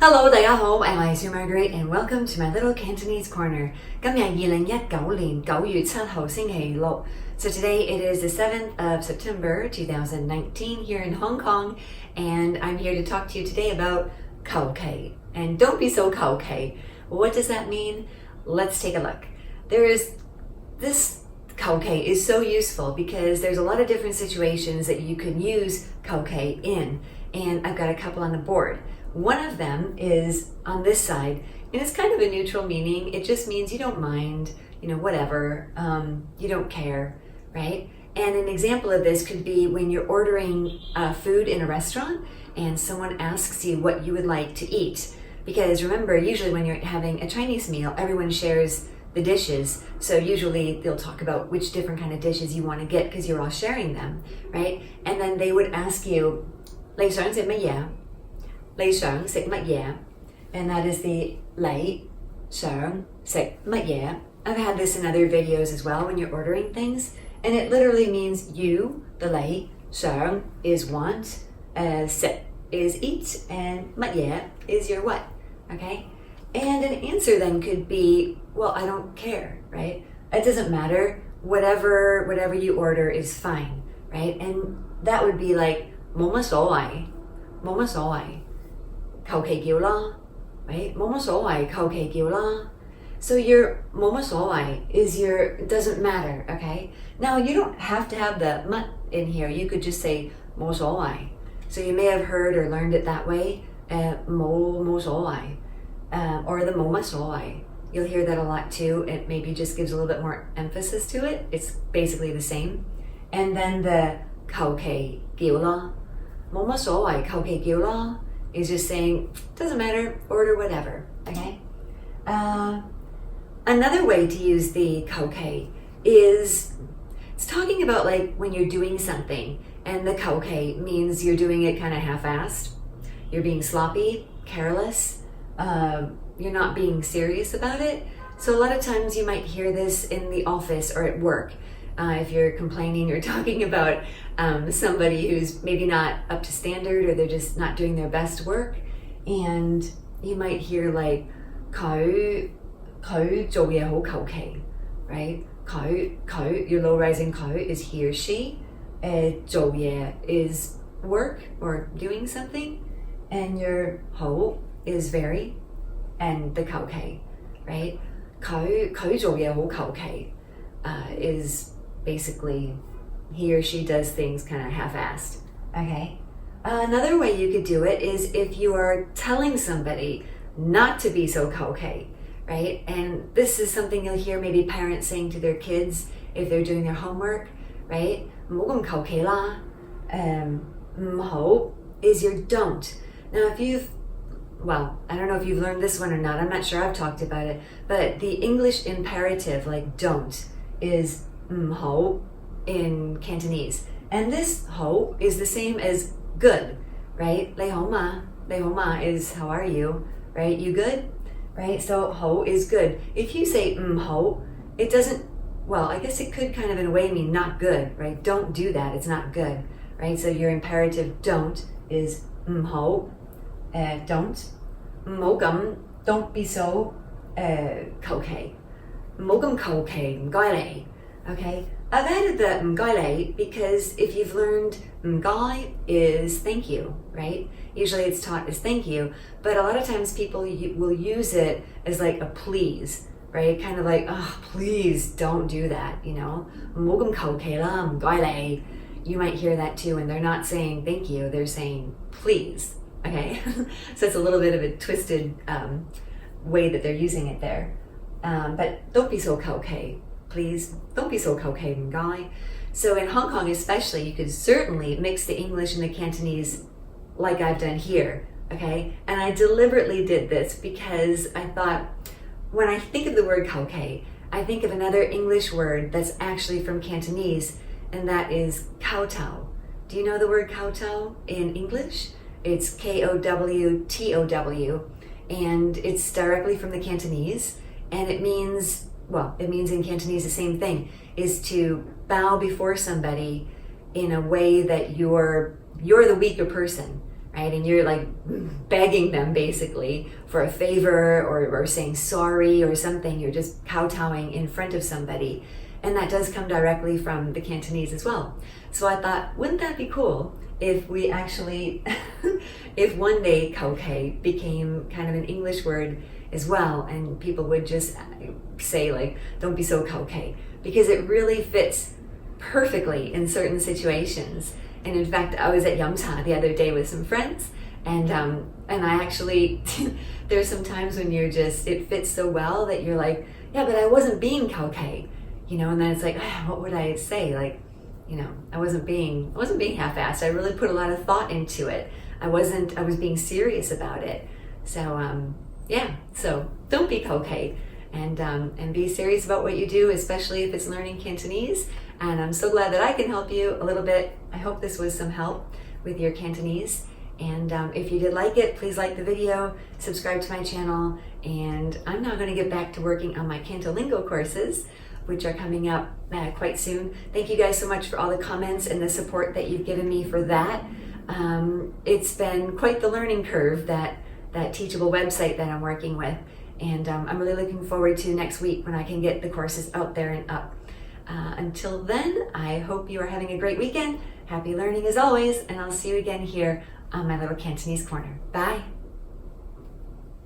Hello， 大家好，我係Marguerite and welcome to my little Cantonese corner. 今日2019年9月7號星期六. So today it is the 7th of September 2019 here in Hong Kong, and I'm here to talk to you today about Kàuh Kèih. And don't be so Kàuh Kèih. What does that mean? Let's take a look. This Kàuh Kèih is so useful because there's a lot of different situations that you can use Kàuh Kèih in, and I've got a couple on the board. One of them is on this side, and it's kind of a neutral meaning. It just means you don't mind, whatever, you don't care, right? And an example of this could be when you're ordering food in a restaurant and someone asks you what you would like to eat. Because remember, usually when you're having a Chinese meal, everyone shares the dishes. So usually they'll talk about which different kind of dishes you want to get because you're all sharing them, right? And then they would ask you, 你想食乜嘢? 你想食乜嘢? And that is the 你想食乜嘢? I've had this in other videos as well when you're ordering things, and it literally means you, the 你, 想 is want, 食 is eat, and 乜嘢 is your what, okay? And an answer then could be, well, I don't care, right? It doesn't matter, whatever you order is fine, right? And that would be like 冇乜所謂, 冇乜所謂. 求其叫啦, right? 冇乜所謂,求其叫啦. So your 冇乜所謂 is your doesn't matter, okay? Now you don't have to have the 乜 in here. You could just say 冇所謂. So you may have heard or learned it that way, 冇所謂, or the 冇乜所謂. You'll hear that a lot too. It maybe just gives a little bit more emphasis to it. It's basically the same. And then the 求其叫啦, 冇乜所謂,求其叫啦. Is just saying, doesn't matter, order whatever, okay? Another way to use the Kàuh Kèih is, it's talking about like when you're doing something, and the Kàuh Kèih means you're doing it kind of half-assed, you're being sloppy, careless, you're not being serious about it. So a lot of times you might hear this in the office or at work. If you're complaining or talking about somebody who's maybe not up to standard or they're just not doing their best work, and you might hear like 佢做嘢好求其, right? 佢 your low rising 佢 is he or she. 做嘢 is work or doing something, and your 好 is very, and the 求其, right? 佢做嘢好求其 is basically he or she does things kind of half-assed, okay? Another way you could do it is if you are telling somebody not to be so Kàuh Kèih, right? And this is something you'll hear maybe parents saying to their kids if they're doing their homework, right? 唔好咁求其啦. 唔好 is your don't. Now well, I don't know if you've learned this one or not. I'm not sure. I've talked about it. But the English imperative, like don't, is 唔好 in Cantonese. And this 好 is the same as good, right? 你好嘛? 你好嘛 is how are you, right? You good? Right? So 好 is good. If you say 唔好, it doesn't, well, I guess it could kind of in a way mean not good, right? Don't do that. It's not good, right? So your imperative don't is 唔好, don't. 唔好咁, don't be so 求其. 唔好咁求其, 唔該你. Okay, I've added the 唔該你 because if you've learned 唔該 is thank you, right? Usually it's taught as thank you, but a lot of times people will use it as like a please, right? Kind of like, oh, please don't do that, 唔好咁求其啦, 唔該你. You might hear that too, and they're not saying thank you, they're saying please, okay? So it's a little bit of a twisted way that they're using it there. But don't be so Kàuh Kèih. Please don't be so Kàuh Kèih, 唔該. So in Hong Kong especially, you could certainly mix the English and the Cantonese like I've done here, okay? And I deliberately did this because I thought, when I think of the word Kàuh Kèih, I think of another English word that's actually from Cantonese, and that is kowtow. Do you know the word kowtow in English? It's Kowtow, and it's directly from the Cantonese, and it means, well, it means in Cantonese the same thing, is to bow before somebody in a way that you're the weaker person, right? And you're like begging them basically for a favor or saying sorry or something. You're just kowtowing in front of somebody. And that does come directly from the Cantonese as well. So I thought, wouldn't that be cool if we actually, if one day Kàuh Kèih became kind of an English word as well, and people would just say like, don't be so Kàuh Kèih, because it really fits perfectly in certain situations. And in fact, I was at Yamcha the other day with some friends, and I actually, there's some times when you're just, it fits so well that you're like, yeah, but I wasn't being Kàuh Kèih, you know, and then it's like, what would I say? Like, you know, I wasn't being half-assed. I really put a lot of thought into it. I was being serious about it. So, yeah, so don't be Kàuh Kèih, and be serious about what you do, especially if it's learning Cantonese. And I'm so glad that I can help you a little bit. I hope this was some help with your Cantonese. And if you did like it, please like the video, subscribe to my channel, and I'm now going to get back to working on my Cantolingo courses, which are coming up quite soon. Thank you guys so much for all the comments and the support that you've given me for that. It's been quite the learning curve, that Teachable website that I'm working with. And I'm really looking forward to next week when I can get the courses out there and up. Until then, I hope you are having a great weekend. Happy learning as always, and I'll see you again here on my little Cantonese corner. Bye.